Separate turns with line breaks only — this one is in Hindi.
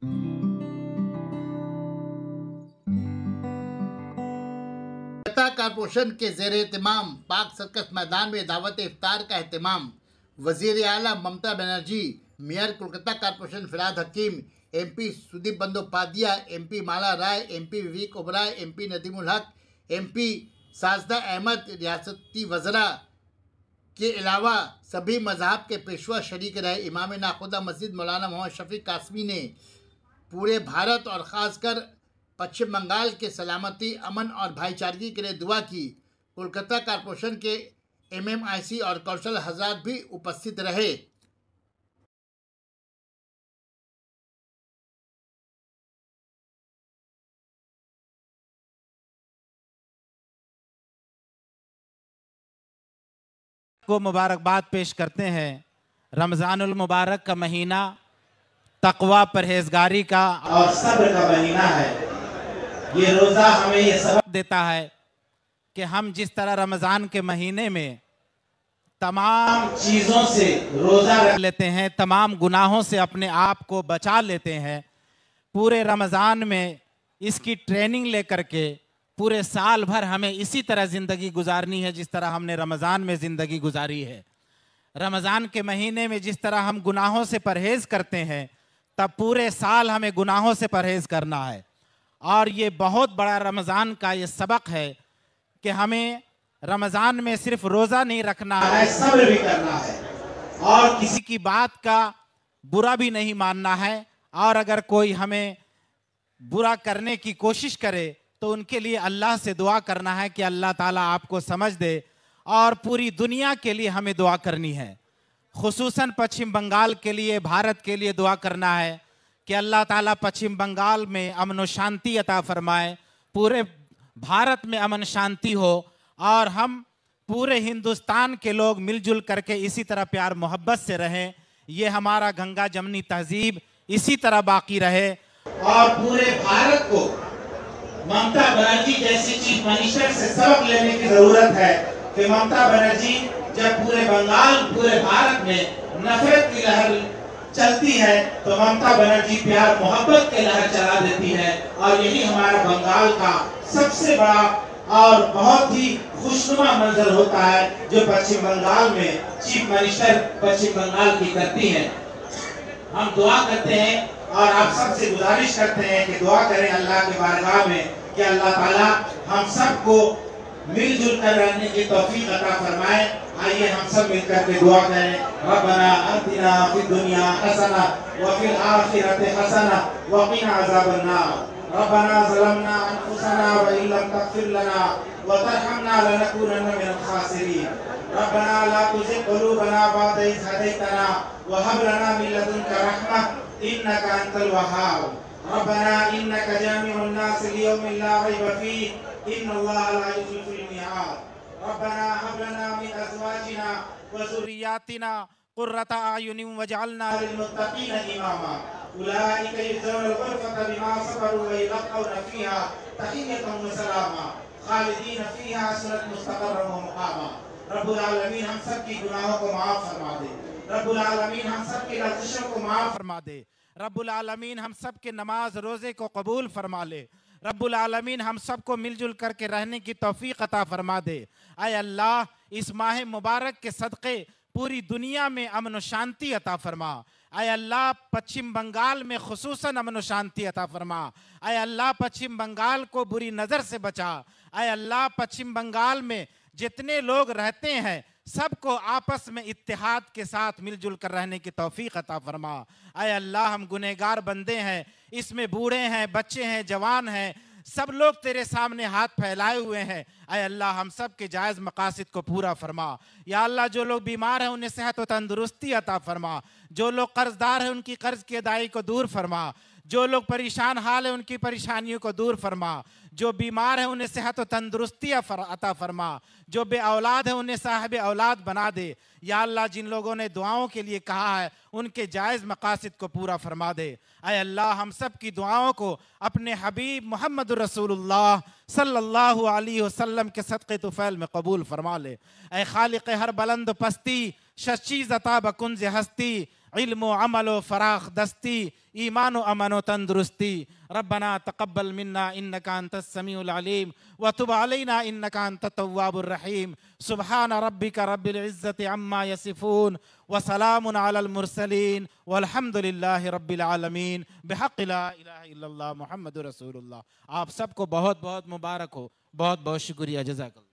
कोलकाता कारपोरेशन के ज़ेर एहतमाम पाक सर्कस मैदान में दावत इफ्तार का एहतमाम। वज़ीर आला ममता बनर्जी, मेयर कोलकाता कारपोरेशन फिराद हकीम, MP सुदीप बंदोपाध्याय, MP माला राय, MP विवेक ओबराय, MP नदीमुल हक, MP साजदा अहमद, रियासती वज़रा के अलावा सभी मज़हब के पेशवा शरीक रहे। इमाम नाखुदा मस्जिद मौलाना मोहम्मद शफीक कासमी ने पूरे भारत और ख़ासकर पश्चिम बंगाल के सलामती, अमन और भाईचारगी के लिए दुआ की। कोलकाता कारपोरेशन के MMIC और कौंसल हजरात भी उपस्थित रहे।
को मुबारकबाद पेश करते हैं। रमज़ानुल मुबारक का महीना तकवा, परहेजगारी का
और सब्र का महीना है। ये रोज़ा हमें ये सबक
देता है कि हम जिस तरह रमज़ान के महीने में तमाम
चीज़ों से रोज़ा
रख लेते हैं, तमाम गुनाहों से अपने आप को बचा लेते हैं, पूरे रमज़ान में इसकी ट्रेनिंग लेकर के पूरे साल भर हमें इसी तरह ज़िंदगी गुजारनी है जिस तरह हमने रमज़ान में ज़िंदगी गुजारी है। रमज़ान के महीने में जिस तरह हम गुनाहों से परहेज़ करते हैं, तब पूरे साल हमें गुनाहों से परहेज़ करना है। और ये बहुत बड़ा रमज़ान का ये सबक है कि हमें रमज़ान में सिर्फ रोज़ा नहीं रखना है,
सब्र भी करना है और
किसी की बात का बुरा भी नहीं मानना है। और अगर कोई हमें बुरा करने की कोशिश करे तो उनके लिए अल्लाह से दुआ करना है कि अल्लाह ताला आपको समझ दे। और पूरी दुनिया के लिए हमें दुआ करनी है, खुसूसन पश्चिम बंगाल के लिए, भारत के लिए दुआ करना है कि अल्लाह ताला पश्चिम बंगाल में अमन व शांति अता फरमाए, पूरे भारत में अमन शांति हो और हम पूरे हिंदुस्तान के लोग मिलजुल करके इसी तरह प्यार मोहब्बत से रहें। ये हमारा गंगा जमनी तहजीब इसी तरह बाकी रहे
और पूरे भारत को ममता बनर्जी जैसी चीफ मिनिस्टर से सबक लेने की जरूरत है कि ममता बनर्जी जब पूरे बंगाल, पूरे भारत में नफरत की लहर चलती है तो ममता बनर्जी प्यार मोहब्बत की लहर चला देती है। और यही हमारा बंगाल का सबसे बड़ा और बहुत ही खुशनुमा मंजर होता है जो पश्चिम बंगाल में चीफ मिनिस्टर पश्चिम बंगाल की करती है। हम दुआ करते हैं और आप सबसे गुजारिश करते हैं कि दुआ करें अल्लाह के बारगाह में कि अल्लाह ताला हम सबको मिलजुल कर रहने की तौफीक अता फरमाए। आइए हम सब मिलकर के दुआ करें। रब्बना आतिना फिद दुनिया हसना व फिल आखिरति हसना व क़िना अज़ाबन्नार। रब्बना ज़लमना अनफुसना व इन लम तग़फिर लना व तरहमना लनकूनन्ना मिनल ख़ासिरीन। रब्बना ला तुज़िग़ क़ुलूबना बअद इज़ हदैतना व हब लना मिन लदुनका रहमह इन्नका अंतल वहाब। रब्बना इन्नका जामिउन नास लियौमिन ला रैब फीह इन्नल्लाहा ला युख़्लिफुल मिआद। रब्बना हब लना मिन अज़वाजिना व
ज़ुर्रिय्यातिना क़ुर्रता अयुनिन वजअलना
लिलमुत्तक़ीना इमामा। उलाइका युज़ौनल ग़ुरफ़ता बिमा सबरू व यलक़ौना फ़ीहा तहिय्यतन व सलामा ख़ालिदीन फ़ीहा हसनत मुस्तक़र्रन व मुक़ामा। रब्बुल आलमीन हम सब की गुनाहों को माफ़ फरमा दे। रब्बुल आलमीन हम सब की लग़ज़िशों को माफ़
फरमा दे। रब्बुल आलमीन हम सब के नमाज रोज़े को कबूल फरमा ले। रब्बुल आलमीन हम सबको मिलजुल करके रहने की तौफीक अता फरमा दे। ऐ अल्लाह, इस माह मुबारक के सदक़े पूरी दुनिया में अमन व शांति अता फरमा। ऐ अल्लाह, पश्चिम बंगाल में खुसूसन अमन व शांति अता फरमा। ऐ अल्लाह, पश्चिम बंगाल को बुरी नज़र से बचा। ऐ अल्लाह, पश्चिम बंगाल में जितने लोग रहते हैं सबको आपस में इत्तेहाद के साथ मिलजुल कर रहने की तौफीक अता फरमा। ऐ अल्लाह, हम गुनहगार बंदे हैं, इसमें बूढ़े हैं, बच्चे हैं, जवान हैं, सब लोग तेरे सामने हाथ फैलाए हुए हैं। ऐ अल्लाह, हम सब के जायज़ मकासद को पूरा फरमा। या अल्लाह, जो लोग बीमार हैं उन्हें सेहत व तंदुरुस्ती अता फरमा। जो लोग कर्जदार हैं उनकी कर्ज की अदाई को दूर फरमा। जो लोग परेशान हाल है उनकी परेशानियों को दूर फरमा। जो बीमार है उन्हें सेहत व तंदुरुस्ती अता फरमा। जो बे औलाद है उन्हें साहिब औलाद बना दे। या अल्लाह, जिन लोगों ने दुआओं के लिए कहा है उनके जायज़ मकासद को पूरा फरमा दे। ऐ अल्लाह, हम सब की दुआओं को अपने हबीब मोहम्मद रसूलुल्लाह सल्लल्लाहु अलैहि वसल्लम के सदक़े तुफ़ैल में कबूल फरमा ले। ऐ खालिक़ हर बुलंद पस्ती, शशीज़ अता बकुंज़ हस्ती, इल्म व अमल व फराख दस्ती, ईमान व अमन व तंदुरुस्ती। रब्बना तक़ब्बल मिन्ना इन्नका अंतस समीउल अलीम व तुब अलैना इन्नका अंतत तव्वाबुर रहीम। सुब्हान रब्बिका रब्बिल इज़्ज़ति अम्मा यसिफून व सलामुन अलल मुरसलीन वल्हम्दुलिल्लाहि रब्बिल आलमीन बिहक़्क़ि ला इलाहा इल्लल्लाह मुहम्मदुर रसूलुल्लाह। आप सबको बहुत बहुत मुबारक हो। बहुत बहुत शुक्रिया। जज़ाकल्लाह।